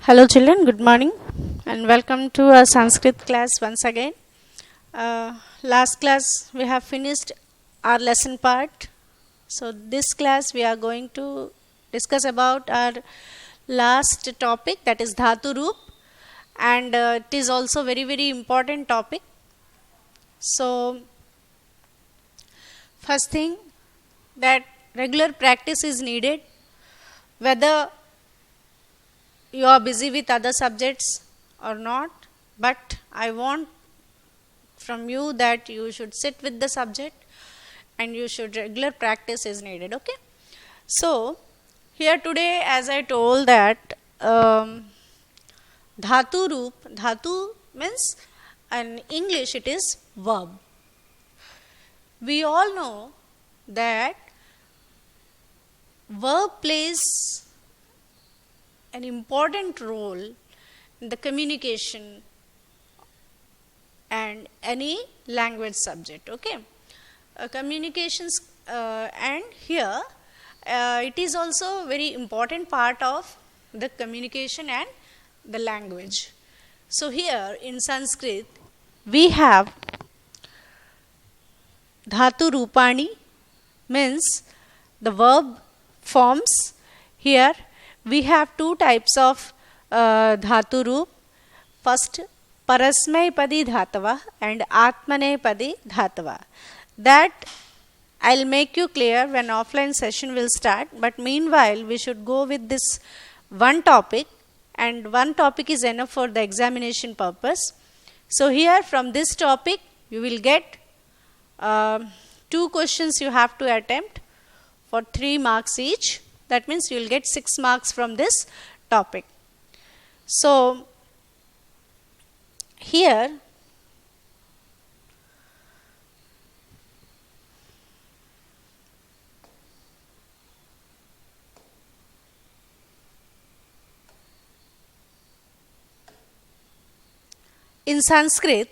Hello children, good morning and welcome to our Sanskrit class once again. Last class we have finished our lesson part. So this class we are going to discuss about our last topic, that is Dhatu Roop, and it is also very important topic. So first thing, that regular practice is needed, whether you are busy with other subjects or not, but I want from you that you should sit with the subject and you should regular practice is needed. Okay, so here today, as I told, that dhatu roop, dhatu means in English it is verb. We all know that verb plays an important role in the communication and any language subject. Okay, communications and here it is also very important part of the communication and the language. So here in Sanskrit we have dhatu rupani, means the verb forms. Here we have two types of dhatu roop. First, parasmaipadi dhatava and atmanepadi dhatava. That I'll make you clear when offline session will start, but meanwhile we should go with this one topic, and one topic is enough for the examination purpose. So here from this topic you will get 2 questions you have to attempt for 3 marks each. That means you will get 6 marks from this topic. So here in Sanskrit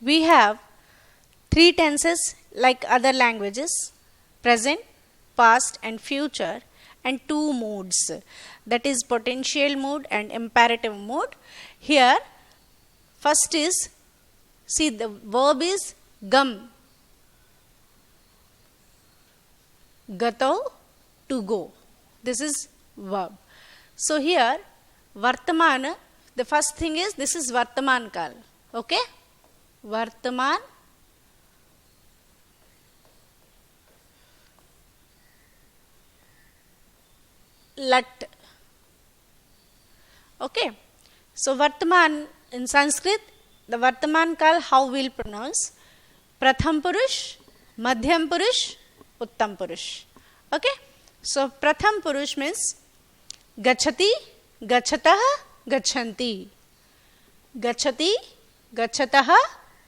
we have 3 tenses like other languages: present, past and future, and 2 moods, that is potential mood and imperative mood. Here first is, see, the verb is gam, gato, to go. This is verb. So here vartaman, the first thing is, this is vartaman kal. Okay, vartaman lat. Okay, so vartaman in Sanskrit, the vartaman kal, how we'll pronounce? Pratham purush, madhyam purush, uttam purush. Okay, so pratham purush means gachati, gachatah, gachanti. Gachati, gachatah,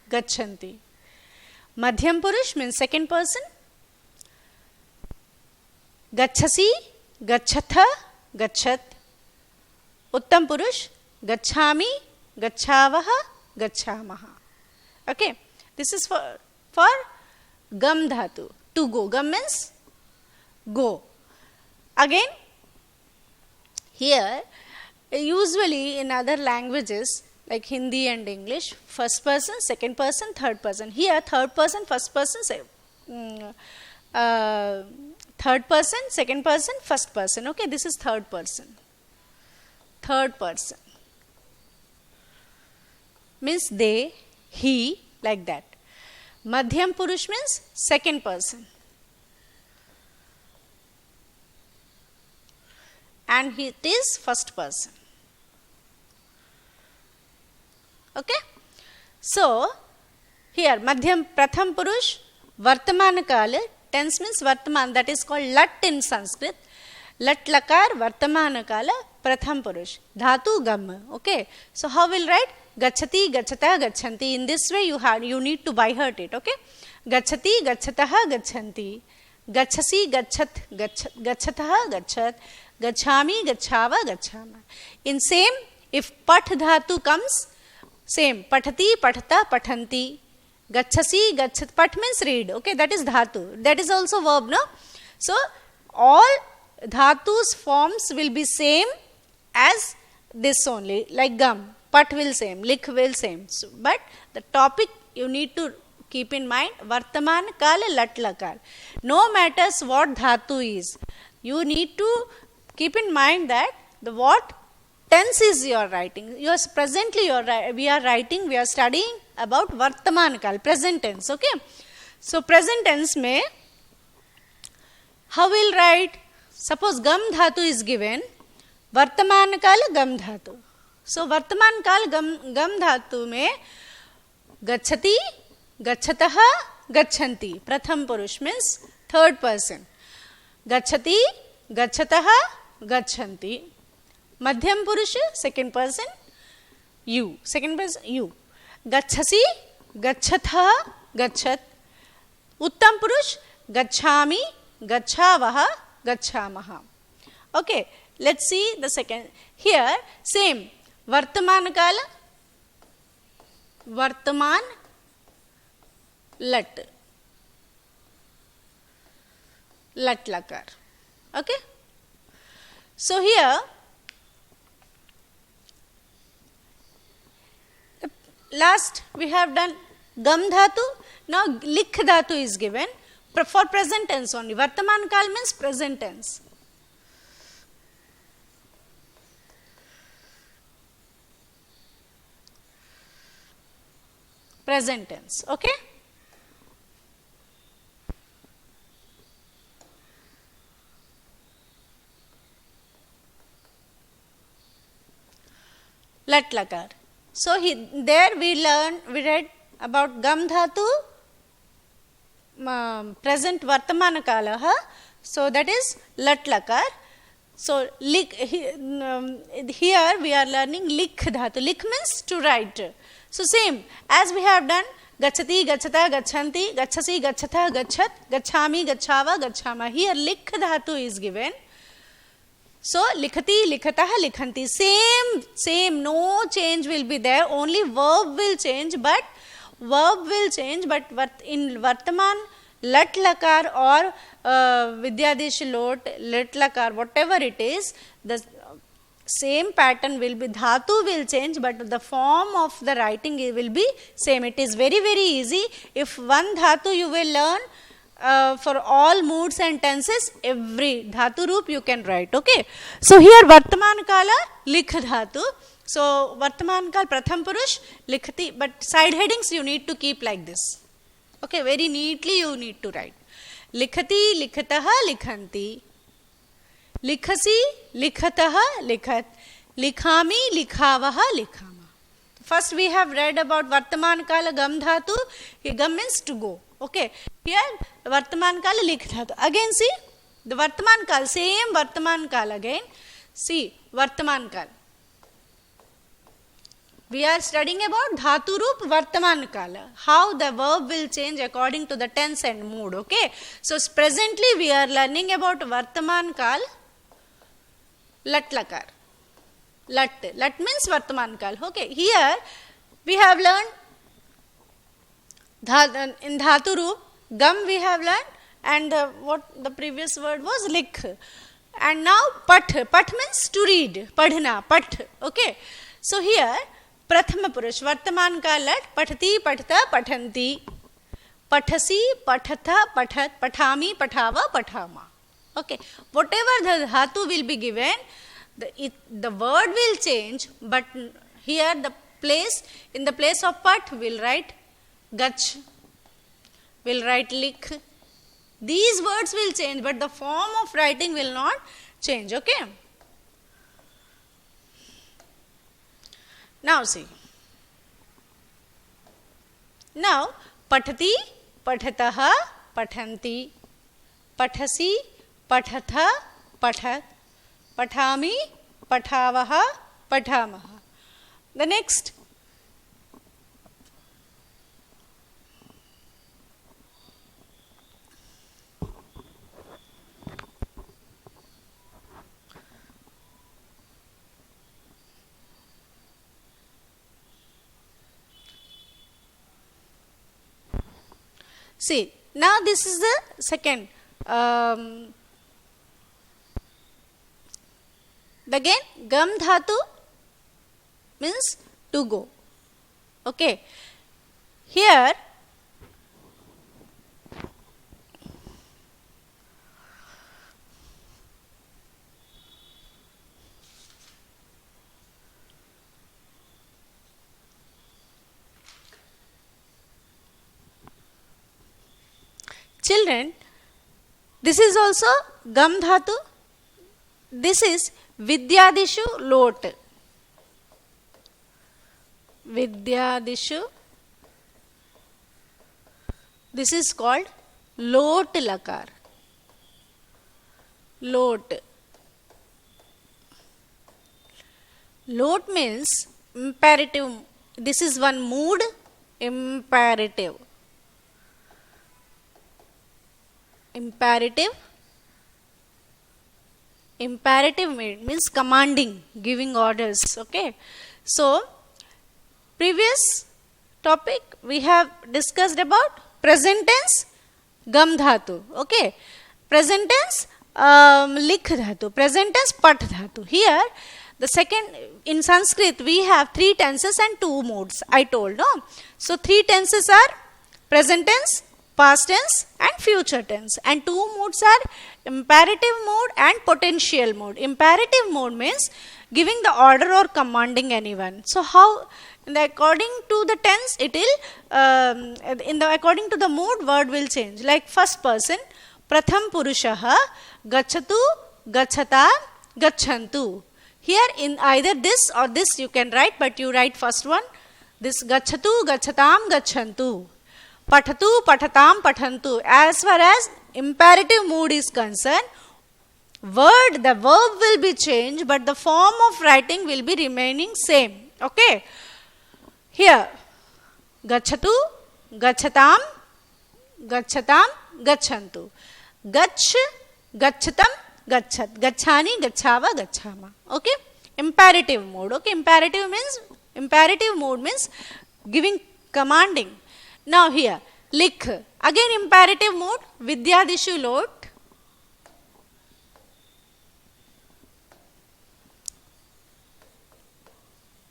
gachanti. Madhyam purush means second person. Gachasi, gachatha, gachat. Uttam purush, gachami, gachavaha, gachamaha. Okay, this is for gam dhatu, to go. Gam means go. Again, here usually in other languages like Hindi and English, first person, second person, third person. Here third person, first person, third person, second person, first person. Okay, this is third person. Third person means they, he, like that. Madhyam purush means second person, and it is first person. Okay, so here madhyam pratham purush, vartaman kala, tense means vartaman, that is called lat in Sanskrit. Lat lakar, vartaman kala, pratham purush, dhatu gam. Okay, so how will write? Gachati, gachata, gachanti. In this way you need to by heart it. Okay, gachati, gachatah, gachanti. Gachasi, gachat, gachatah, gachat. Gachami, gachava, gachama. In same, if pat dhatu comes, same, pathati, pathata, pathanti. Gachasi, gachat, pat means read. Okay, that is dhatu. That is also verb, no? So all dhatu's forms will be same as this only, like gum. Pat will same, lik will same. So, but the topic you need to keep in mind, Vartaman Kal Lat Lakar. No matters what dhatu is, you need to keep in mind that the what tense is you are writing. You are presently we are writing, we are studying about Vartaman Kal, present tense. Okay. So present tense mein, how we'll write? Suppose gam dhatu is given, Vartaman Kal gam dhatu. So Vartaman Kal gam dhatu mein gachati, gachataha, gachanti. Pratham Purush means third person. Gachati, gachataha, gachanti. Madhyam Purush, second person, you. Second person, you. Gachasi, gachatha, gachat. Uttam Purush, gachami, gachavaha, gachamaha. Okay, let's see the second. Here, same. Vartaman Kala, Vartaman, Lat. Lat Lakar. Okay. So here, last we have done gam dhatu. Now likh dhatu is given for present tense only. Vartaman Kal means present tense. Present tense. Okay. Lat Lakar. So there we read about gam dhatu, present Vartamana Kalaha. So that is Lat Lakar. So here we are learning lik dhatu. Lik means to write. So same as we have done gachati, gachata, gachanti, gachasi, gachatha, gachat, gachami, gachava, gachama. Here lik dhatu is given. So likhati, likhatah, likhanti. Same, no change will be there. Only verb will change, but in Vartaman, Lat Lakar or Vidyadesh Lot, Lat Lakar, whatever it is, the same pattern will be, dhatu will change, but the form of the writing will be same. It is very, very easy. If one dhatu you will learn for all moods and tenses, every dhatu roop you can write. Okay. So here Vartaman Kala, likh dhatu. So Vartaman Kal, Pratham Purush, likhati, but side headings you need to keep like this. Okay, very neatly you need to write. Likhati, likhataha, likhanti. Likhasi, likhataha, likhat. Likhami, likhavaha, likhama. First we have read about Vartaman Kala gam dhatu. Here gam means to go. Okay. Here Vartaman Kala likh dhatu. Again see the Vartaman Kal, same Vartaman Kal again. See Vartaman Kal. We are studying about dhatu roop Vartaman Kala. How the verb will change according to the tense and mood. Okay. So presently we are learning about Vartaman Kal, Lat Lakar. Lat means Vartaman Kal. Okay. Here we have learned in dhatu roop, gam we have learned, and what the previous word was lik. And now pat means to read, padhna, pat. Okay. So here Prathama Purush, Vartaman Kal Lat, pathati, pathata, pathanti. Pathasi, pathatha, pathat, pathami, pathava, pathama. Okay. Whatever the dhatu will be given, the word will change, but here in the place of pat will write gach, will write lik. These words will change, but the form of writing will not change. Okay. Now see. Now pathati, pathataha, pathanti. Pathasi, pathatha, pathat. Pathami, pathavaha, pathamaha. The next. See, now this is the second. Again, gam dhatu, means to go. Okay. Here children, this is also gam dhatu. This is vidyadishu lot. Vidyadishu. This is called lot lakar. Lot. Lot means imperative. This is one mood, imperative. Imperative. Imperative means commanding, giving orders. Okay. So, previous topic we have discussed about present tense gam dhatu. Okay. Present tense likh dhatu. Present tense pat dhatu. Here, the second, in Sanskrit, we have 3 tenses and 2 modes, I told, no? So, 3 tenses are present tense, past tense and future tense, and 2 modes are imperative mode and potential mode. Imperative mode means giving the order or commanding anyone. So, how, according to the tense, it will, according to the mood, word will change. Like first person, pratham purushaha, gachatu, gachata, gachantu. Here in either this or this you can write, but you write first one. This gachatu, gachatam, gachantu. Pathatu, pathatam, pathantu. As far as imperative mood is concerned, the verb will be changed, but the form of writing will be remaining same. Okay. Here, gachatu, gachatam, gachatam, gachantu. Gach, gachatam, gachat. Gachani, gachava, gachama. Okay. Imperative mode. Okay. Imperative mode means giving, commanding. Now here, likh. Again imperative mode, vidyadishu lot.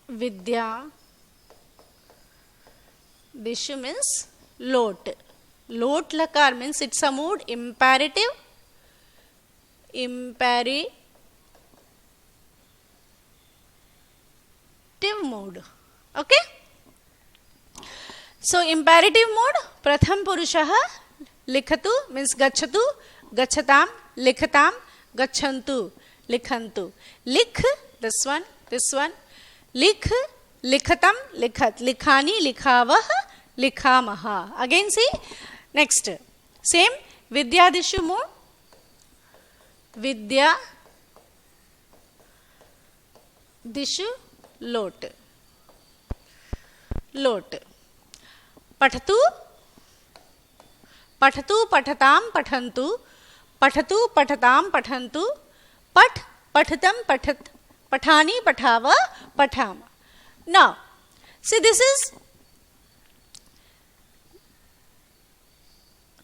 Vidya dishu means lot. Lot lakar means it's a mood, imperative. Imperative mode. Okay. So, imperative mode, pratham purushaha, likhatu means gachatu, gachatam, likhatam, gachantu, likhantu. Likh, this one, likh, likhatam, likhat, likhani, likhavah, likhamaha. Again see, next, same, vidyadishu mode, vidya, dishu, lot. Lot. Pathatu, pathatu, pathatam, pathantu, pathatu, pathatam, pathantu, pat, pathatam, pathat, pathani, pathava, pathama. Now, see this is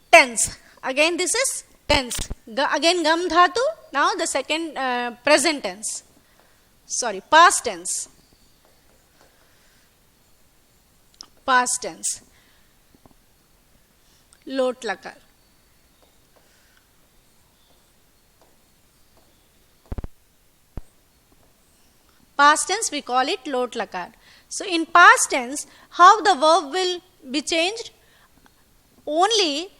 tense. Again this is tense. Again gam dhatu. Now the second present tense. Sorry, past tense. Past tense. Lot lakar. Past tense we call it lot lakar. So in past tense, how the verb will be changed? Only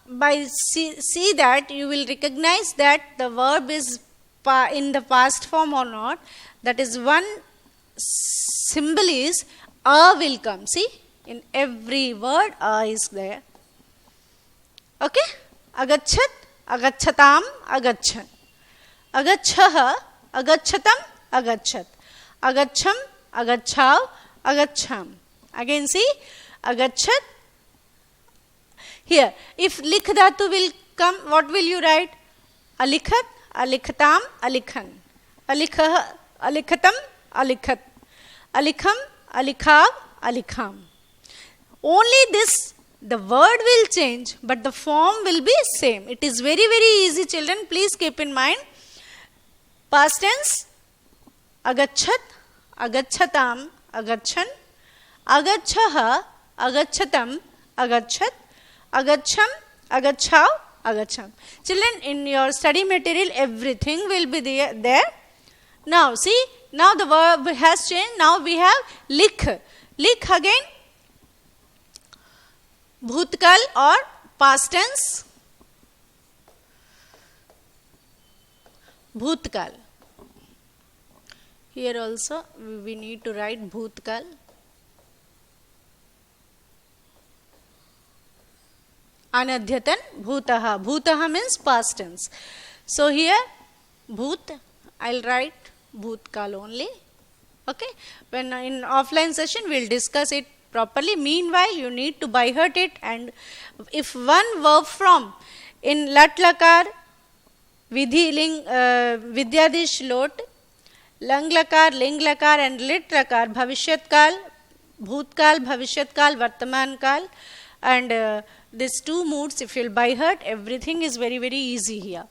by see that you will recognize that the verb is in the past form or not. That is one symbol is a will come. See, in every word a is there. Okay. Agachat, agachatam, agachan. Agachah, agachatam, agachat. Agacham, agachav, agacham. Again see, agachat. Here, if likh dhatu will come, what will you write? Alikhat, alikhatam, alikhan. Alikha, alikhatam, alikhat. Alikham, alikhav, alikham. Only this, the word will change, but the form will be same. It is very, very easy, children. Please keep in mind. Past tense, agachat, agachatam, agachan, agachah, agachatam, agachat, agacham, agachav, agacham. Children, in your study material, everything will be there. Now, see, now the verb has changed. Now we have likh. Likh again, bhutkal or past tense. Bhutkal. Here also we need to write bhutkal. Anadhyatan bhutaha. Bhutaha means past tense. So here bhut, I'll write bhutkal only. Okay. When in offline session we'll discuss it properly. Meanwhile, you need to by heart it, and if one verb from in lat lakar, vidhi ling, vidyadish lot, lang lakar, ling lakar and lit lakar, bhavishyat kal, bhutkal, bhavishyat kal, vartaman kal, and these two moods, if you'll by heart, everything is very, very easy here.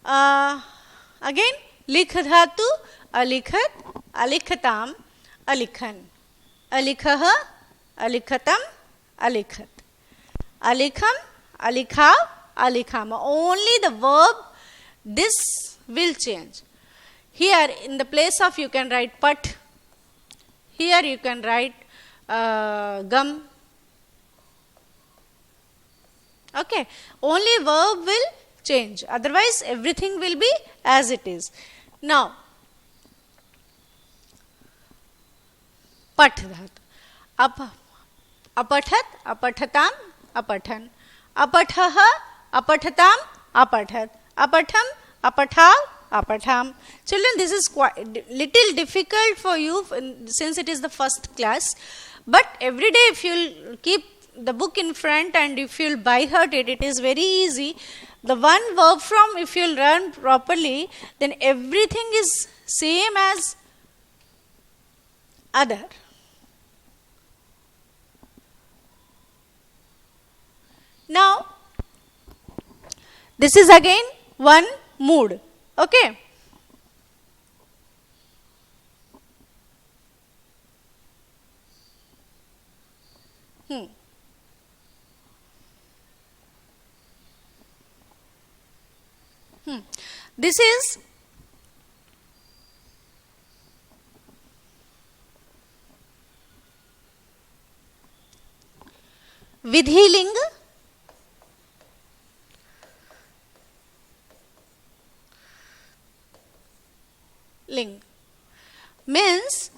Again, likh dhatu, alikhat, alikhatam, alikhan, alikhaha, alikhatam, alikhat, alikham, alikhav, alikham. Only the verb, this will change. Here in the place of you can write pat, here you can write gum. Okay, only verb will change, otherwise everything will be as it is. Now, pat dhatu. Apathat, apathatam, apathan. Apathaha, apathatam, apathat. Apatham, apathav, apatham. Children, this is quite little difficult for you since it is the first class. But every day if you'll keep the book in front and if you'll by heart it, it is very easy. The one verb from, if you'll learn properly, then everything is same as other. Now, this is again one mood. Okay. This is vidhiling, ling, means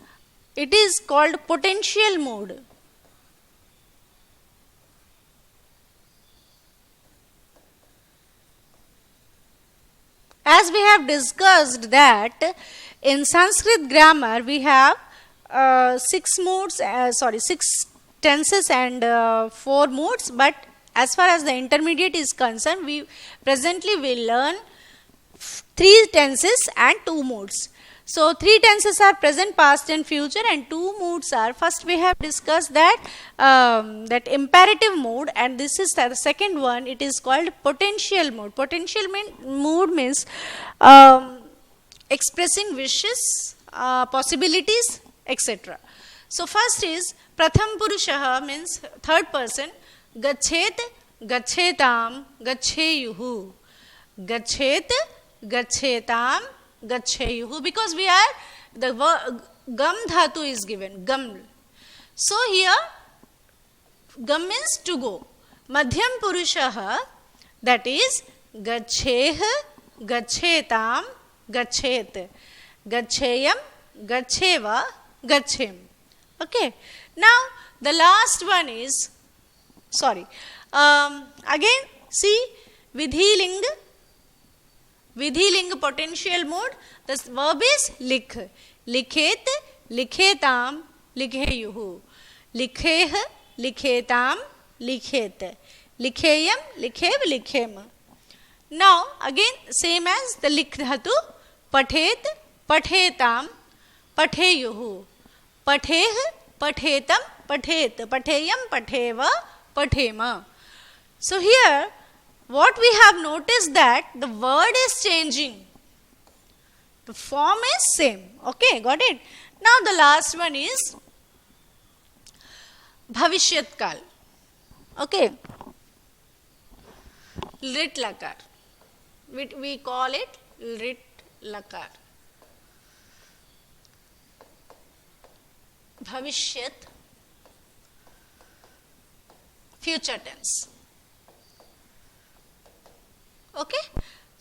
it is called potential mood. As we have discussed that in Sanskrit grammar we have 6 tenses and 4 moods, but as far as the intermediate is concerned, we presently will learn 3 tenses and 2 moods. So 3 tenses are present, past and future, and 2 moods are, first we have discussed that that imperative mood, and this is the second one, it is called potential mood. Potential mood means expressing wishes, possibilities, etc. So first is pratham purushaha, means third person, gachet, gachetam, gacheyuhu. Gachet, gachetam, gacheyuhu, because we are, the gam dhatu is given, gam. So here gam means to go. Madhyam purushaha, that is gacheh, gachetam, gachet, gacheyam, gacheva, gachem. Okay. Now the last one is, again see, vidhiling. Vidhiling potential mood, the verb is likh. Likhet, likhetam, likheyuhu. Likheh, likhetam, likhet. Likheyam, likhev, likhem. Now again same as the likh dhatu, pathet, pathetam, patheyuhu. Patheh, pathetam, pathet. Patheyam, patheva, pathema. So here what we have noticed that the word is changing. The form is same. Okay, got it? Now the last one is Bhavishyat Kal. Okay. Lit Lakar. We call it Lit Lakar. Bhavishyat, future tense. Okay?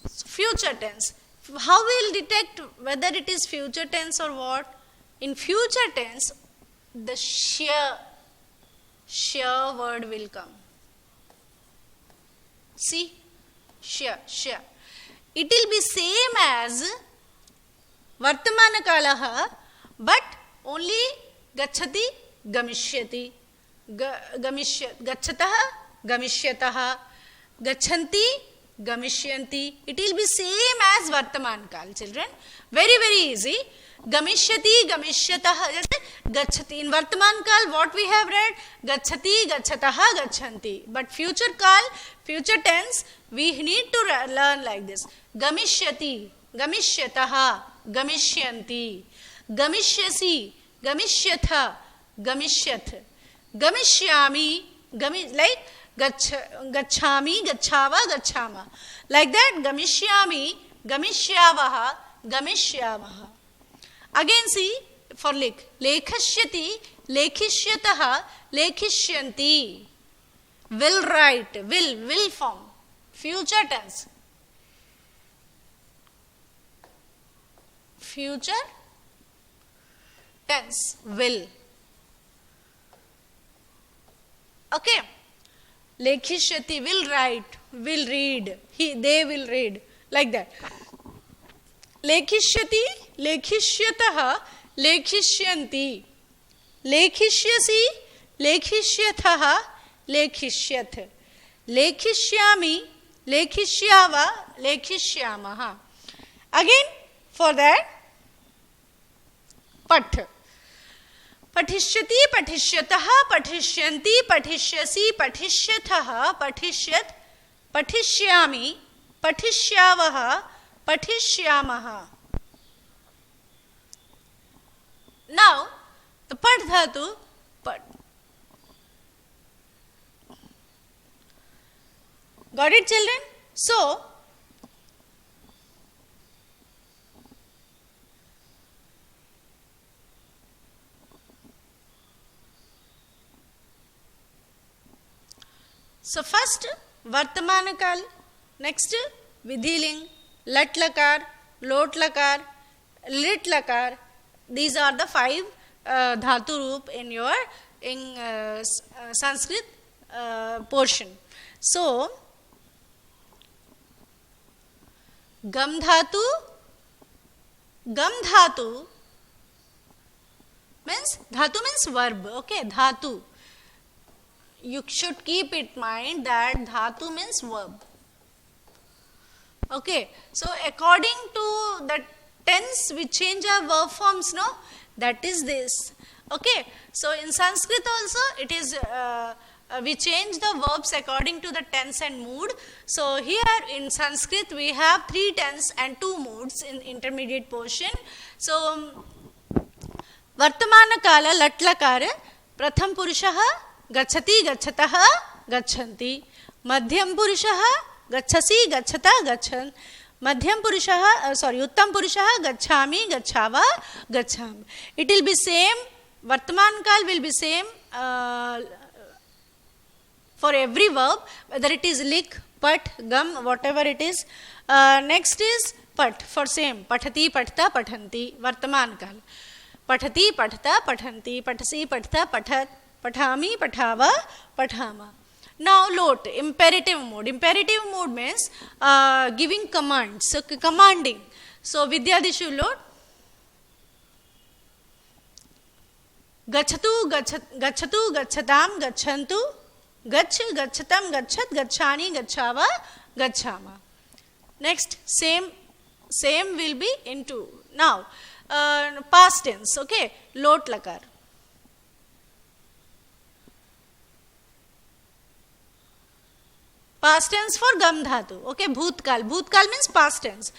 Future tense. How we will detect whether it is future tense or what? In future tense, the sheer word will come. See? Sheer. It will be same as Vartamana Kalaha, but only Gachati, Gamishyati. Gachatah, Gamishyatah. Gachanti, Gamishyanti. It will be same as Vartaman Kal, children. Very, very easy. Gamishyati, Gamishyatah. Gachati. In Vartaman Kal, what we have read? Gachati, Gachataha, Gachanti. But future Kal, future tense, we need to learn like this. Gamishyati, Gamishyataha, Gamishyanti. Gamishyasi, Gamishyatha, Gamishyat. Gamishyami, like Gachami, Gachava, Gachama. Like that, Gamishyami, Gamishyavaha, Gamishyavaha. Again see, for Lekhashyati, Lekhishyataha, Lekhishyanti. Will write, will form. Future tense. Future tense, will. Okay. Lekhishyati, will write, will read. They will read. Like that. Lekhishyati, Lekhishyataha, Lekhishyanti. Lekhishyasi, Lekhishyathaha, Lekhishyat. Lekhishyami, Lekhishyava, Lekhishyamaha. Again, for that, Pat. Patishyati, Patishyataha, Patishyanti, Patishyasi, Patishyathaha, Patishyat, Patishyami, Patishyavaha, Patishyamaha. Now, the Pat dhatu, Pat. Got it, children? So, first Vartamana Kal, next Vidhiling, Lat Lakar, Lot Lakar, Lit Lakar. These are the 5 dhatu roop in your Sanskrit portion. So, Gam dhatu means verb. Okay, dhatu. You should keep it in mind that dhatu means verb. Okay, so according to the tense we change our verb forms, no? That is this. Okay, so in Sanskrit also it is we change the verbs according to the tense and mood. So here in Sanskrit we have 3 tense and 2 moods in intermediate portion. So Vartamana Kala Lat Lakar Pratham Purushaha Gachati, Gachataha, Gachanti. Madhyam Purushaha Gachasi, Gachata, Gachan. Madhyam Purushaha, Uttam Purushaha Gachami, Gachava, Gacham. It will be same. Vartaman Kal will be same for every verb, whether it is lik, pat, gam, whatever it is. Next is pat, for same. Pathati, patha, pathanti. Vartaman Kal. Pathati, patha, pathanti. Pathasi, patha, pathat. Pathami, pathava, pathama. Now lot, imperative mode. Imperative mode means giving commands, so commanding. So Vidyadishu lot. Gachatu, gachatu, gachatam, gachantu. Gach, gachatam, gachat, gachani, gachava, gachama. Next, same will be into. Now, past tense, okay, lot lakar. Past tense for gam dhatu, okay, bhutkal. Bhutkal means past tense.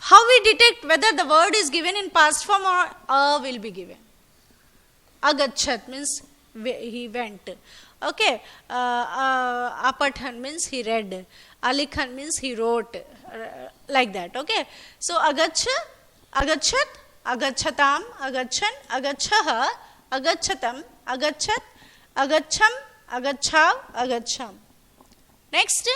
how we detect whether the word is given in past form or a will be given? Agachat means he went. Okay. Apathan means he read. Alikhan means he wrote. Like that. Okay. So agacha, agachat, agachatam, agachan, agachaha, agachatam, agachat, agacham, agachav, agacham. Next.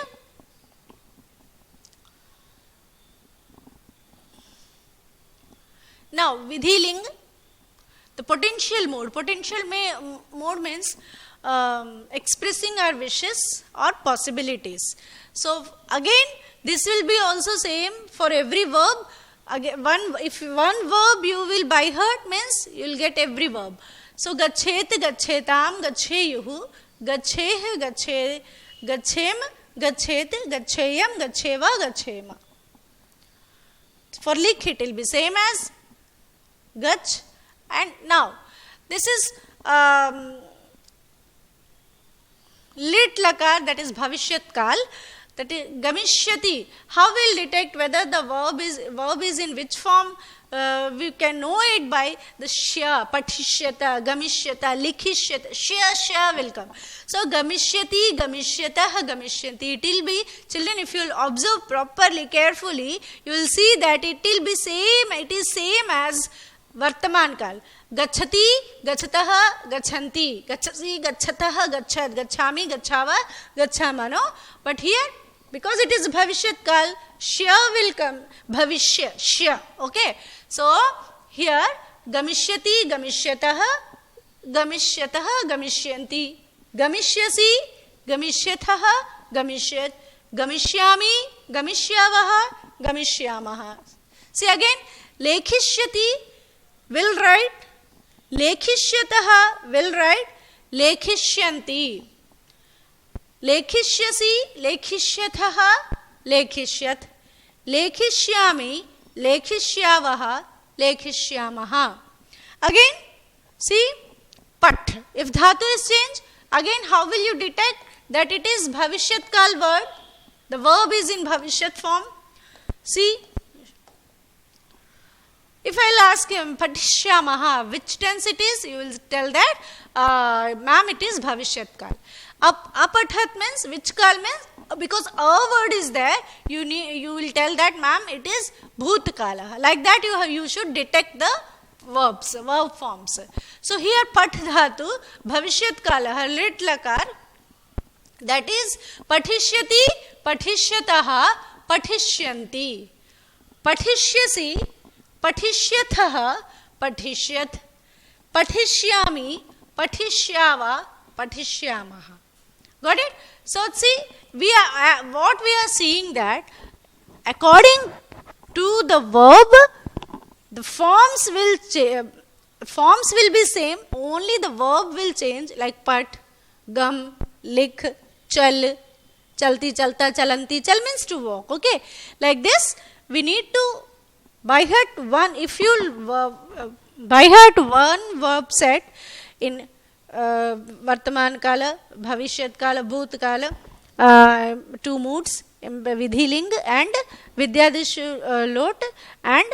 Now, vidhiling, the potential mode. Potential mode means expressing our wishes or possibilities. So, again, this will be also same for every verb. Again, if one verb you will by heart means you will get every verb. So, gachet, gachetam, gacheyuhu, gacheh, gache, gachem, gachet, gacheyam, gacheva, gachema. For likh it will be same as gach. And now, this is lit lakar, that is bhavishyat kal, that is gamishyati. How will detect whether the verb is in which form? We can know it by the shya, patishyata, gamishyata, likhishyata, shya will come. So, gamishyati, gamishyatah, gamishyati. It will be, children, if you will observe properly, carefully, you will see that it will be same, it is same as Vartaman kal. Gachati, gachataha, gachanti. Gachasi, gachataha, gachat. Gachami, gachava, gachamano. But here, because it is bhavishyat kal, shya will come. Bhavishya, shya. Okay. So, here, gamishyati, gamishyataha, gamishyataha, gamishyanti. Gamishyasi, gamishyataha, gamishyat. Gamishyami, gamishyavaha, gamishyamaha. See again, lekhishyati, will write, lekhishyataha, will write, lekhishyanti. Lekhishyasi, lekhishyataha, lekhishyat. Lekhishyami, lekhishyavaha, lekhishyamaha. Again, see, pat. If dhatu is changed, again how will you detect that it is bhavishyat kal word? The verb is in bhavishyat form. See, if I will ask him, patishyamaha, which tense it is? You will tell that, ma'am, it is bhavishyat kal. Apathat means, which kal means, because a word is there, you will tell that, ma'am, it is bhut kala. Like that you should detect the verbs, verb forms. So here pat dhatu, bhavishyat kala, lit lakar, that is patishyati, patishyataha, patishyanti. Patishyasi, patishyatha, patishyat. Patishyami, patishyava, patishyamaha. Got it? So see, what we are seeing that according to the verb, the forms will be same, only the verb will change, like pat, gam, likh, chal, chalti, chalta, chalanti. Chal means to walk. Okay, like this we need to by heart one. If you by heart one verb set in Vartaman kala, Bhavishyat kala, Bhut kala, two moods, Vidhiling and Vidyadish lot and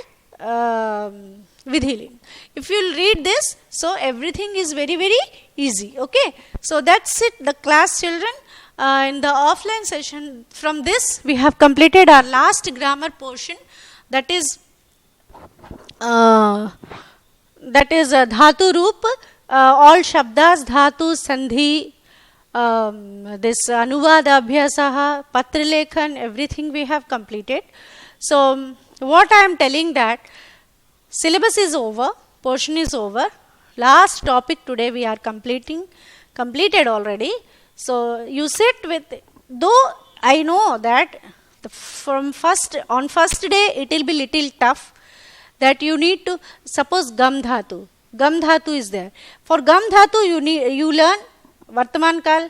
Vidhiling. If you will read this, so everything is very, very easy. Okay, so that's it, the class, children. In the offline session, from this we have completed our last grammar portion, that is dhatu roop, all shabdas, dhatu, sandhi, this anuvada abhyasaha, patralekhan, everything we have completed. So what I am telling that syllabus is over, portion is over, last topic today we are completed already. So you sit with, though I know that on first day it will be little tough, that you need to, suppose gam dhatu is there. For gam dhatu you learn Vartaman kal,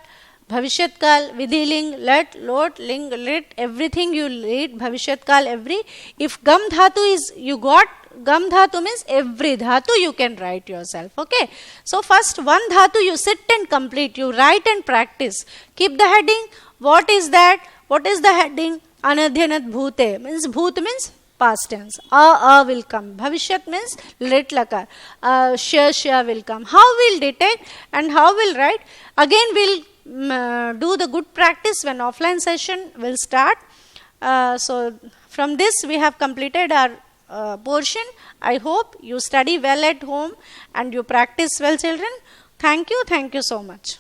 Bhavishyat kal, Vidhiling, let, lot, ling, lit, everything you read, Bhavishyat kal, every. If gam dhatu is, you got, gam dhatu means every dhatu you can write yourself. Okay. So first one dhatu you sit and complete, you write and practice. Keep the heading. What is that? What is the heading? Anadhyanat bhute, means bhut means past tense. A will come. Bhavishyat means lit lakar. Shya will come. How we'll detect and how we'll write? Again, we'll do the good practice when offline session will start. So from this we have completed our portion. I hope you study well at home and you practice well, children. Thank you so much.